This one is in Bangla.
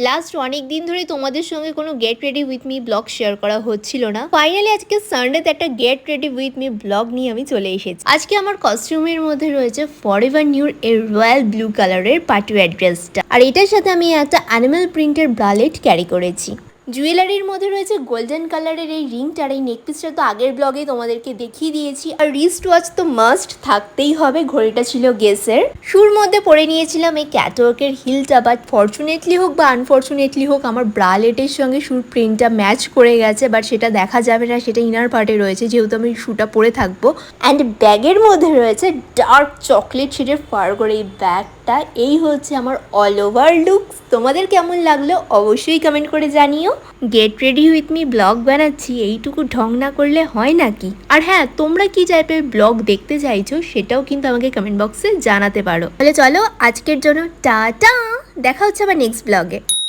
লাস্ট অনেক দিন ধরে তোমাদের সঙ্গে কোনো get ready with me blog share করা হচ্ছিল না। ফাইনালি আজকে সানডেতে একটা get ready with me blog নিয়ে আমি চলে এসেছি। আজকে আমার কস্টিউমের মধ্যে রয়েছে ফরএভার নিউর এর রয়্যাল ব্লু কালারের পার্টিওয়্যার ড্রেসটা, আর এটার সাথে আমি একটা অ্যানিমাল প্রিন্টের ব্রালেট ক্যারি করেছি। জুয়েলারির মধ্যে রয়েছে গোল্ডেন কালারের এই রিংটা, আর এই নেকপিসটা তো আগের ব্লগে তোমাদেরকে দেখিয়ে দিয়েছি। আর রিস্ট ওয়াচ তো মাস্ট থাকতেই হবে, ঘড়িটা ছিল গেসের। শুর মধ্যে পরে নিয়েছিলাম এই ক্যাটওয়ার্কের হিলটা, বাট ফরচুনেটলি হোক বা আনফরচুনেটলি হোক আমার ব্রালেটের সঙ্গে শুর প্রিন্টটা ম্যাচ করে গেছে, বাট সেটা দেখা যাবে না, সেটা ইনার পার্টে রয়েছে যেহেতু আমি শুটা পরে থাকবো। অ্যান্ড ব্যাগের মধ্যে রয়েছে ডার্ক চকলেট শেডের ফার করে এই ব্যাগটা। এই হচ্ছে আমার অল ওভার লুকস। তোমাদের কেমন লাগলো অবশ্যই কমেন্ট করে জানিও। Get ready with me blog বানাচ্ছি, এইটুকু ঢং না করলে হয় নাকি? আর হ্যাঁ, তোমরা কি টাইপের ব্লগ দেখতে চাইছো সেটাও কিন্তু আমাকে কমেন্ট বক্সে জানাতে পারো। তাহলে চলো আজকের জন্য টাটা, দেখা হচ্ছে আবার নেক্সট ব্লগে।